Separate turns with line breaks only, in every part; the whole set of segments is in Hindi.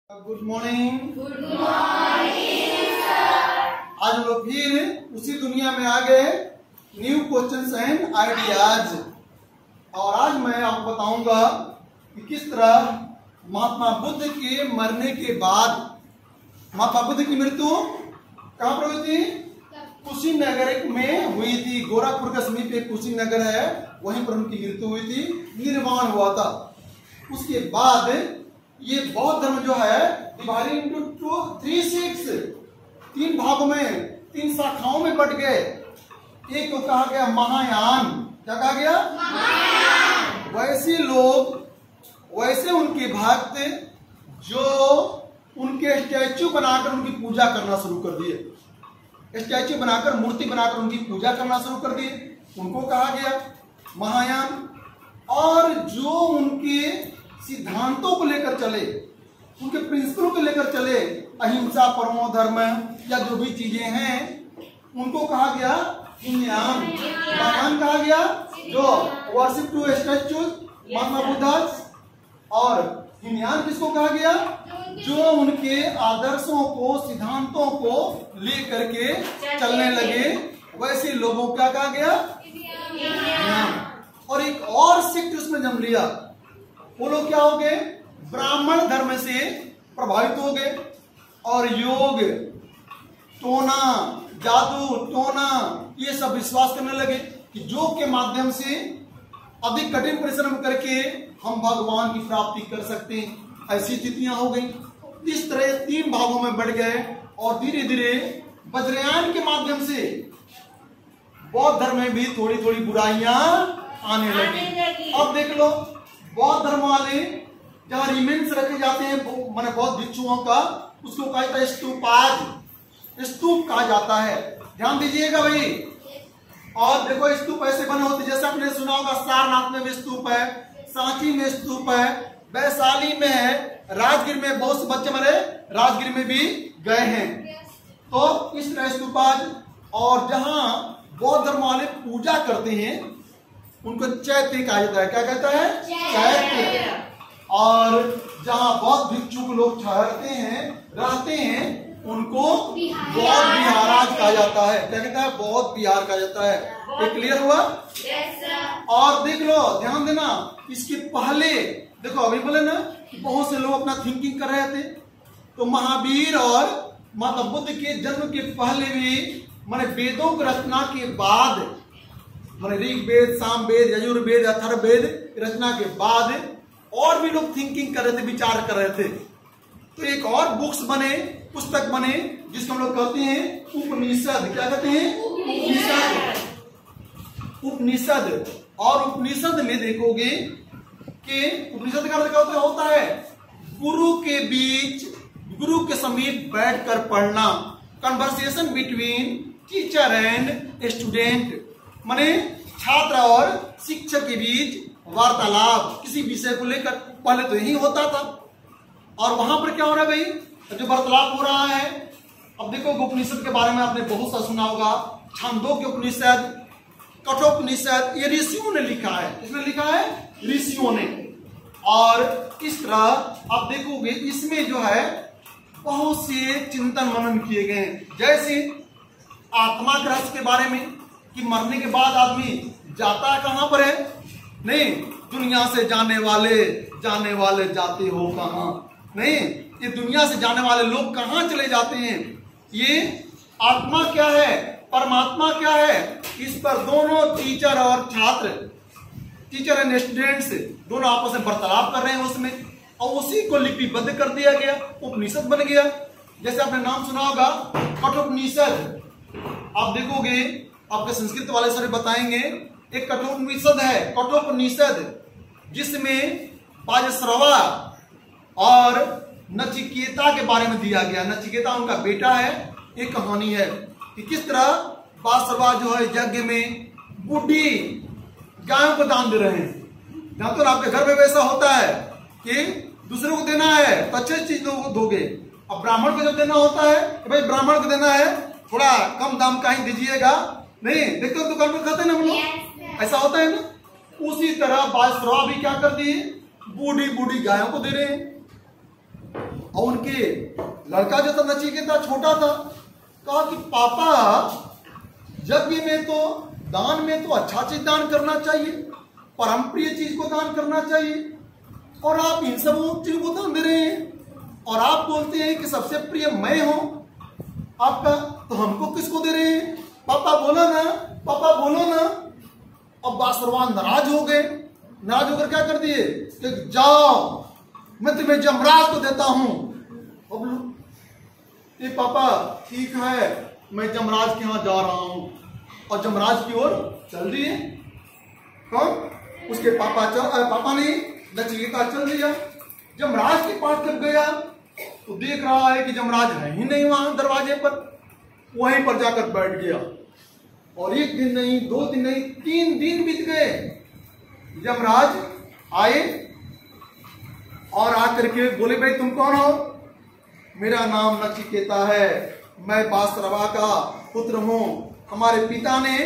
Good morning.
Good morning sir.
आज हम लोग फिर उसी दुनिया में आ गए, न्यू क्वेश्चंस एंड आइडियाज। और आज मैं आपको बताऊंगा कि किस तरह महात्मा बुद्ध के मरने के बाद, महात्मा बुद्ध की मृत्यु कहाँ पर हुई थी? कुशीनगर में हुई थी। गोरखपुर के समीप एक कुशीनगर है, वहीं पर उनकी मृत्यु हुई थी, निर्वाण हुआ था। उसके बाद ये बौद्ध धर्म जो है डिवाइडेड इनटू 3 भागों में, 3 शाखाओं में बट गए। एक को कहा गया महायान। क्या कहा गया? महायान। वैसे लोग, वैसे उनके भक्त जो उनके स्टैचू बनाकर उनकी पूजा करना शुरू कर दिए, स्टैचू बनाकर, मूर्ति बनाकर उनकी पूजा करना शुरू कर दिए, उनको कहा गया महायान। और जो उनके सिद्धांतों को लेकर चले, उनके प्रिंसिपलों को लेकर चले, अहिंसा, परमो धर्म या जो भी चीजें हैं, उनको कहा गया हीनयान। महायान कहा गया जो worship to statue Mahatma Buddha. और हीनयान किसको कहा गया? जो उनके आदर्शों को, सिद्धांतों को लेकर के चलने लगे, वैसे लोगों को क्या कहा गया? हीनयान। और एक और सेक्ट उसमें जन्म लिया। वो लोग क्या हो गए? ब्राह्मण धर्म से प्रभावित हो गए और योग, टोना, जादू, टोना, ये सब विश्वास करने लगे कि योग के माध्यम से अधिक कठिन परिश्रम करके हम भगवान की प्राप्ति कर सकते हैं। ऐसी स्थितियां हो गई। इस तरह 3 भागों में बढ़ गए और धीरे धीरे वज्रयान के माध्यम से बौद्ध धर्म में भी थोड़ी थोड़ी बुराइयां आने लगी। अब देख लो, बौद्ध धर्म वाले जहाँ रिमेन्स रखे जाते हैं, माने बौद्ध भिक्षुओं का, उसको कहा जाता है स्तूपाज, स्तूप कहा जाता है। ध्यान दीजिएगा भाई। और देखो स्तूप ऐसे बने होते, जैसे आपने सुना होगा सारनाथ में भी स्तूप है, सांची में स्तूप है, वैशाली में है, राजगीर में बहुत से बच्चे हमारे राजगीर में भी गए हैं। तो इस तरह स्तूपाज। और जहाँ बौद्ध धर्म वाले पूजा करते हैं उनको चैत्य कहा जाता है। क्या कहता है? चैत्य। और जहाँ बौद्ध भिक्षुक लोग ठहरते हैं, रहते हैं, उनको बौद्ध विहाराज कहा जाता है। क्या कहता है? बौद्ध विहार कहा जाता है। ये क्लियर हुआ? और देख लो, ध्यान देना, इसके पहले देखो, अभी बोले ना कि बहुत से लोग अपना थिंकिंग कर रहे थे, तो महावीर और महात्मा बुद्ध के जन्म के पहले भी, माने वेदों की रचना के बाद, माने ऋग्वेद, सामवेद, यजुर्वेद, अथर्ववेद रचना के बाद और भी लोग थिंकिंग कर रहे थे, विचार कर रहे थे। तो एक और बुक्स बने, पुस्तक बने, जिसको हम लोग कहते हैं उपनिषद। क्या कहते हैं? उपनिषद। उपनिषद। और उपनिषद में देखोगे कि उपनिषद का अर्थ क्या होता है? गुरु के बीच, गुरु के समीप बैठकर पढ़ना, conversation between teacher and student, माने छात्र और शिक्षक के बीच वार्तालाप किसी विषय को लेकर। पहले तो यही होता था। और वहां पर क्या हो रहा है भाई? जो वार्तालाप हो रहा है, अब देखो उपनिषद के बारे में आपने बहुत सा सुना होगा। छांदोग्य उपनिषद, कठोपनिषद, ये ऋषियों ने लिखा है। किसने लिखा है? ऋषियों ने। और इस तरह आप देखोगे इसमें जो है बहुत से चिंतन मनन किए गए हैं। जैसे आत्मा के रहस्य के बारे में, कि मरने के बाद आदमी जाता कहां पर है? नहीं, दुनिया से जाने वाले जाते हो कहां? नहीं, ये दुनिया से जाने वाले लोग कहां चले जाते हैं? ये आत्मा क्या है, परमात्मा क्या है? इस पर दोनों टीचर और छात्र, टीचर एंड स्टूडेंट्स, दोनों आपस में वार्तालाप कर रहे हैं उसमें, और उसी को लिपिबद्ध कर दिया गया, उपनिषद बन गया। जैसे आपने नाम सुना होगा कठोपनिषद। आप देखोगे, आपके संस्कृत वाले सर बताएंगे, एक कठोपनिषद है, कठोपनिषद, जिसमें वाजश्रवा और नचिकेता के बारे में दिया गया। नचिकेता उनका बेटा है। एक कहानी है कि किस तरह वाजश्रवा जो है यज्ञ में बूढ़ी गायों को दान दे रहे हैं। जहां तो आपके घर में वैसा होता है कि दूसरे को देना है तो अच्छी चीजों को दोगे। अब ब्राह्मण को जब देना होता है कि भाई ब्राह्मण को देना है, थोड़ा कम दाम का ही दीजिएगा। नहीं, देखते हो दुकान पर खाते हैं ना हम लोग, ऐसा होता है ना। उसी तरह वाजश्रवा भी क्या कर दिए? बूढ़ी गायों को दे रहे हैं। और उनके लड़का जो था नचिकेता छोटा था, कहा कि पापा यज्ञ में तो दान में तो अच्छा चीज दान करना चाहिए, परम प्रिय चीज को दान करना चाहिए, और आप इन सब चीज को दान दे रहे हैं और आप बोलते हैं कि सबसे प्रिय मैं हूं आपका, तो हमको किसको दे रहे हैं? पापा बोलो ना, पापा बोलो ना। अब बासरवान नाराज हो गए, नाराज होकर क्या कर दिए कि जाओ मैं तुम्हें जमराज को देता हूं। अब ये पापा ठीक है, मैं जमराज के यहाँ जा रहा हूं, और जमराज की ओर चल दिए। कौन? उसके पापा ने नचिकेता चल दिया। जमराज के पास जब गया तो देख रहा है कि जमराज है ही नहीं वहां दरवाजे पर, वहीं पर जाकर बैठ गया। और एक दिन नहीं, 2 दिन नहीं, 3 दिन बीत गए। यमराज आए और आकर के बोले, भाई तुम कौन हो? मेरा नाम नचिकेता है, मैं बासरवा का पुत्र हूं, हमारे पिता ने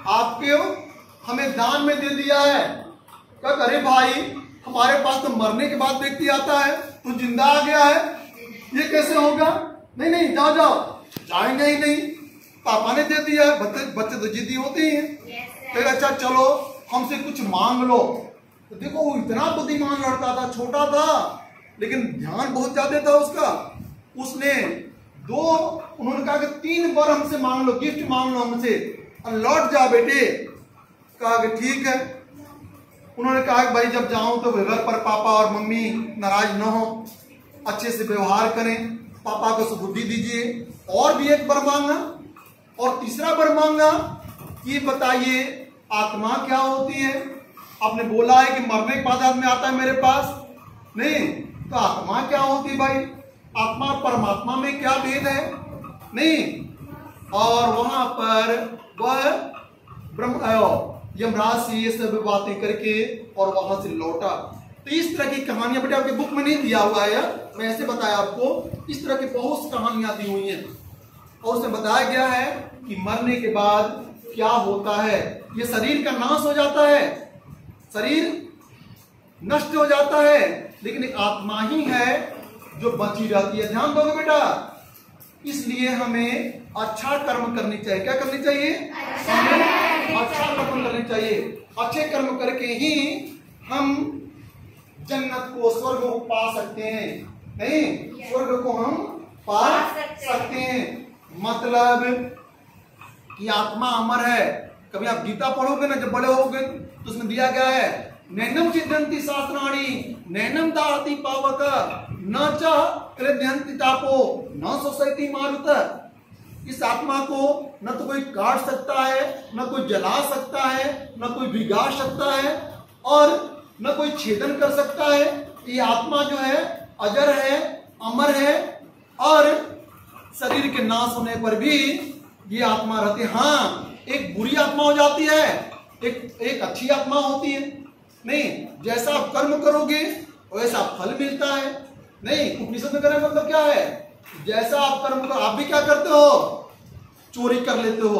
आपके हमें दान में दे दिया है। क्या करे भाई, हमारे पास तो मरने के बाद व्यक्ति आता है, तू जिंदा आ गया है, ये कैसे होगा? नहीं नहीं, जाओ जाओ। जाएंगे ही नहीं, पापा ने दे दिया है। बच्चे तो जिद्दी होते हैं। फिर अच्छा चलो हमसे कुछ मांग लो। तो देखो वो इतना बुद्धिमान लड़का था, छोटा था, लेकिन ध्यान बहुत ज्यादा था उसका। उसने उन्होंने कहा कि 3 बार हमसे मांग लो, गिफ्ट मांग लो हमसे, और लौट जा बेटे। कहा कि ठीक है। उन्होंने कहा कि भाई जब जाऊं तो घर पर पापा और मम्मी नाराज न हो, अच्छे से व्यवहार करें, पापा को सुबुद्धि दीजिए। और भी एक बार मांगा, और तीसरा बार मांगा, ये बताइए आत्मा क्या होती है? आपने बोला है कि मरने के बाद आदमी आता है मेरे पास, नहीं तो आत्मा क्या होती है भाई? आत्मा और परमात्मा में क्या भेद है? नहीं। और वहां पर वह ब्रह्म यमराज से ये सब बातें करके और वहां से लौटा। तो इस तरह की कहानियां बेटे आपके बुक में नहीं दिया हुआ है, मैं ऐसे बताया आपको। इस तरह की बहुत कहानियां दी हुई हैं और उसमें बताया गया है कि मरने के बाद क्या होता है। ये शरीर का नाश हो जाता है, शरीर नष्ट हो जाता है, लेकिन एक आत्मा ही है जो बची रहती है। ध्यान दोगे बेटा? इसलिए हमें अच्छा कर्म करनी चाहिए। क्या करनी चाहिए? हमें अच्छा कर्म करनी चाहिए। अच्छे कर्म करके ही हम जन्नत को, स्वर्ग को पा सकते हैं। नहीं, स्वर्ग को हम पा सकते हैं। मतलब कि आत्मा अमर है। कभी आप गीता पढ़ोगे ना जब बड़े होगे तो उसमें दिया गया है, नैनम छिद्यन्ति शास्त्राणि नैनम दाहति पावक न च क्लेद्यन्ति तापो न शोषयति मारुत। इस आत्मा को न तो कोई काट सकता है, न कोई जला सकता है, न कोई भिगा सकता है, और न कोई छेदन कर सकता है। ये आत्मा जो है अजर है, अमर है, और शरीर के नाश होने पर भी ये आत्मा रहती है। हाँ, एक बुरी आत्मा हो जाती है, एक अच्छी आत्मा होती है। नहीं, जैसा आप कर्म करोगे वैसा फल मिलता है। नहीं, उपनिषद में करने मतलब क्या है? जैसा आप कर्म करो, आप भी क्या करते हो? चोरी कर लेते हो,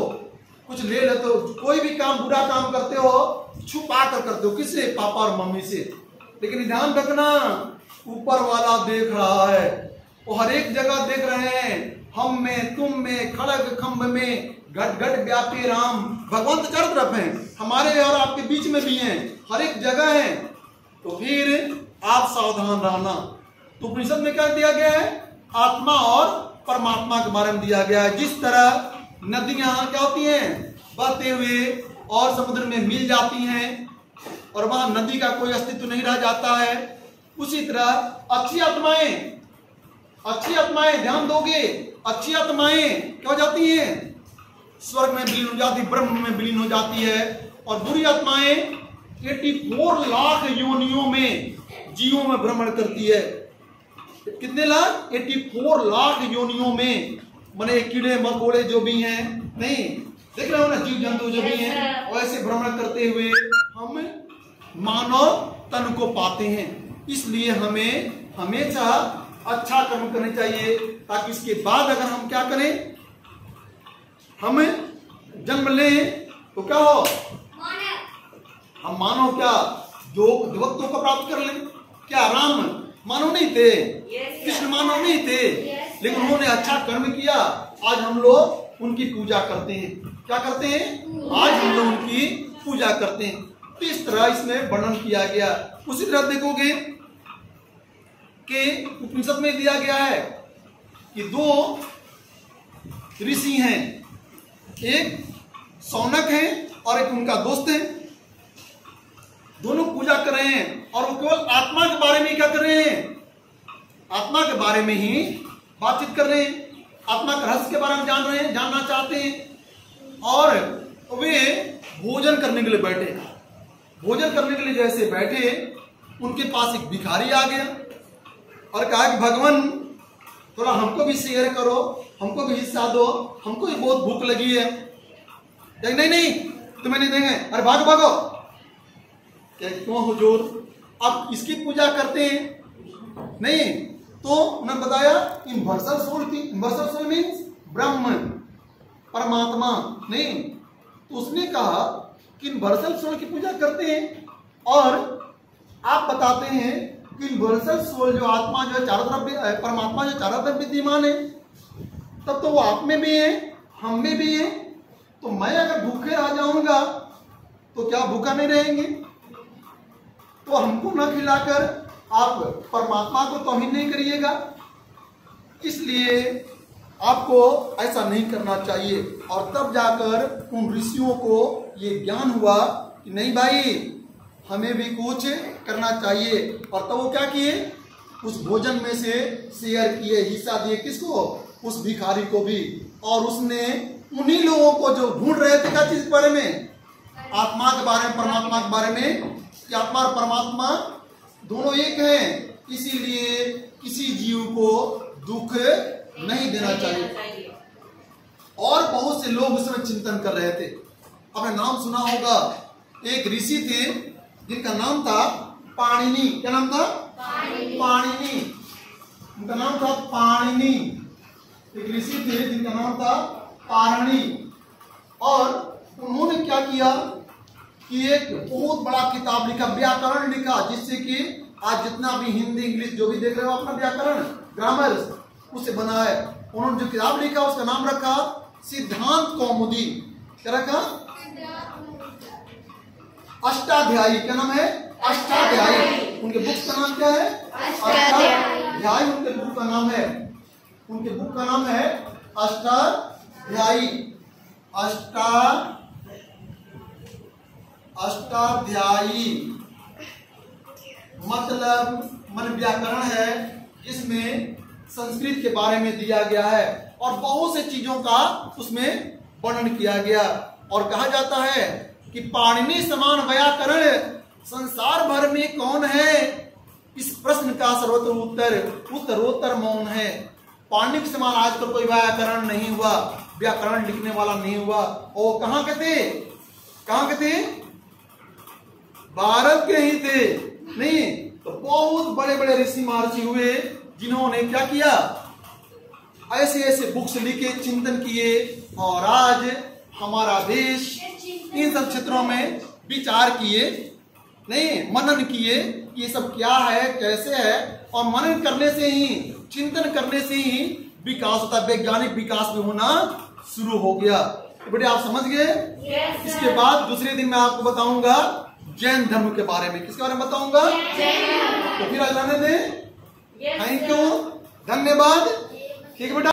कुछ ले लेते हो, कोई भी काम बुरा काम करते हो छुपा कर करते हो। किससे? पापा और मम्मी से। लेकिन ध्यान रखना, ऊपर वाला देख रहा है, वो हर एक जगह देख रहे हैं। हम में, तुम में, खड़ग खम्भ में, घट घट व्यापी राम। भगवान तो चारों तरफ हैं, हमारे और आपके बीच में भी हैं, हर एक जगह हैं। तो फिर आप सावधान रहना। तो उपनिषद में क्या दिया गया है? आत्मा और परमात्मा के बारे में दिया गया है। जिस तरह नदियां क्या होती हैं? बहते हुए और समुद्र में मिल जाती हैं और वहां नदी का कोई अस्तित्व नहीं रह जाता है, उसी तरह अच्छी आत्माएं ध्यान दोगे, अच्छी आत्माएं क्या हो जाती हैं? स्वर्ग में विलीन हो जाती, ब्रह्म में विलीन हो जाती है। और बुरी आत्माएं 84 लाख योनियों में जीवों में भ्रमण करती है। कितने लाख? 84 लाख योनियों में, माने कीड़े मकोड़े जो भी हैं, नहीं देख रहे हो ना, जीव जंतु जो भी हैं, वैसे भ्रमण करते हुए हम मानव तन को पाते हैं। इसलिए हमें हमेशा अच्छा कर्म करना चाहिए, ताकि इसके बाद अगर हम क्या करें, हम जन्म लें तो क्या हो? हम मानव क्या देवत्वों को प्राप्त कर लें। क्या राम मानव नहीं थे, कृष्ण मानव नहीं थे, लेकिन उन्होंने अच्छा कर्म किया। आज हम लोग उनकी पूजा करते हैं। क्या करते हैं? आज हम लोग उनकी पूजा करते हैं। तो इस तरह इसमें वर्णन किया गया। उसी तरह देखोगे कि उपनिषद में दिया गया है कि दो ऋषि हैं, एक सौनक है और एक उनका दोस्त है। दोनों पूजा कर रहे हैं और वो केवल आत्मा के बारे में क्या कर रहे हैं? आत्मा के बारे में ही बातचीत कर रहे हैं, आत्मा के रहस्य के बारे में जान रहे हैं, जानना चाहते हैं। और वे भोजन करने के लिए बैठे। भोजन करने के लिए जैसे बैठे, उनके पास एक भिखारी आ गया और कहा कि भगवान थोड़ा हमको भी शेयर करो, हमको भी हिस्सा दो, हमको भी बहुत भूख लगी है। नहीं नहीं तुम्हें नहीं देंगे, अरे भागो भागो। क्या क्यों हुजूर आप इसकी पूजा करते हैं? नहीं, तो उन्होंने बताया यूनिवर्सल सोल की, यूनिवर्सल सोल मीन्स ब्रह्म, परमात्मा। नहीं, तो उसने कहा कि यूनिवर्सल सोल की पूजा करते हैं और आप बताते हैं कि यूनिवर्सल सोल जो आत्मा जो चारों तरफ, परमात्मा जो चारों तरफ विद्यमान है, तब तो वो आप में भी है, हम में भी है। तो मैं अगर भूखे रह जाऊंगा तो क्या भूखा नहीं रहेंगे? तो हमको न खिलाकर आप परमात्मा को तौहीन नहीं करिएगा। इसलिए आपको ऐसा नहीं करना चाहिए। और तब जाकर उन ऋषियों को ये ज्ञान हुआ कि नहीं भाई, हमें भी कुछ करना चाहिए। और तब वो क्या किए? उस भोजन में से शेयर किए, हिस्सा दिए। किसको? उस भिखारी को भी। और उसने उन्हीं लोगों को जो ढूंढ रहे थे क्या चीज के बारे में? आत्मा के बारे में, परमात्मा के बारे में, कि आत्मा और परमात्मा दोनों एक हैं, इसीलिए किसी जीव को दुख नहीं देना चाहिए। और बहुत से लोग उसमें चिंतन कर रहे थे। आपने नाम सुना होगा, एक ऋषि थे जिनका नाम था पाणिनि। क्या नाम था? पाणिनि। उनका नाम था पाणिनि। एक ऋषि थे जिनका नाम था पाणिनि। और उन्होंने क्या किया कि एक बहुत बड़ा किताब लिखा, व्याकरण लिखा, जिससे कि आज जितना भी हिंदी इंग्लिश जो भी देख रहे हो अपना व्याकरण, ग्रामर, उससे बना है। उन्होंने जो किताब लिखा उसका नाम रखा सिद्धांत कौमुदी। क्या रखा? अष्टाध्यायी। क्या नाम है? अष्टाध्यायी। उनके बुक का नाम क्या है? अष्टाध्यायी। उनके बुक का नाम है, उनके बुक का नाम है अष्टाध्यायी। अष्टाध्यायी मतलब मन व्याकरण है, जिसमें संस्कृत के बारे में दिया गया है और बहुत से चीजों का उसमें वर्णन किया गया। और कहा जाता है कि पाणिनि समान व्याकरण संसार भर में कौन है? इस प्रश्न का सर्वोत्तर उत्तरोत्तर मौन है। पाणिनि के समान आज तक कोई व्याकरण नहीं हुआ, व्याकरण लिखने वाला नहीं हुआ। और कहाँ के थे? कहाँ के थे? भारत के ही थे। नहीं तो बहुत बड़े बड़े ऋषि महर्षि हुए जिन्होंने क्या किया? ऐसे ऐसे बुक्स लिखे, चिंतन किए। और आज हमारा देश इन सब क्षेत्रों में विचार किए, नहीं मनन किए, ये सब क्या है, कैसे है। और मनन करने से ही, चिंतन करने से ही विकास होता, वैज्ञानिक विकास भी होना शुरू हो गया। तो बेटे आप समझ गए? इसके बाद दूसरे दिन मैं आपको बताऊंगा जैन धर्म के बारे में। किसके बारे में बताऊंगा? तो फिर आज रहने दें। थैंक यू, धन्यवाद। ठीक है बेटा।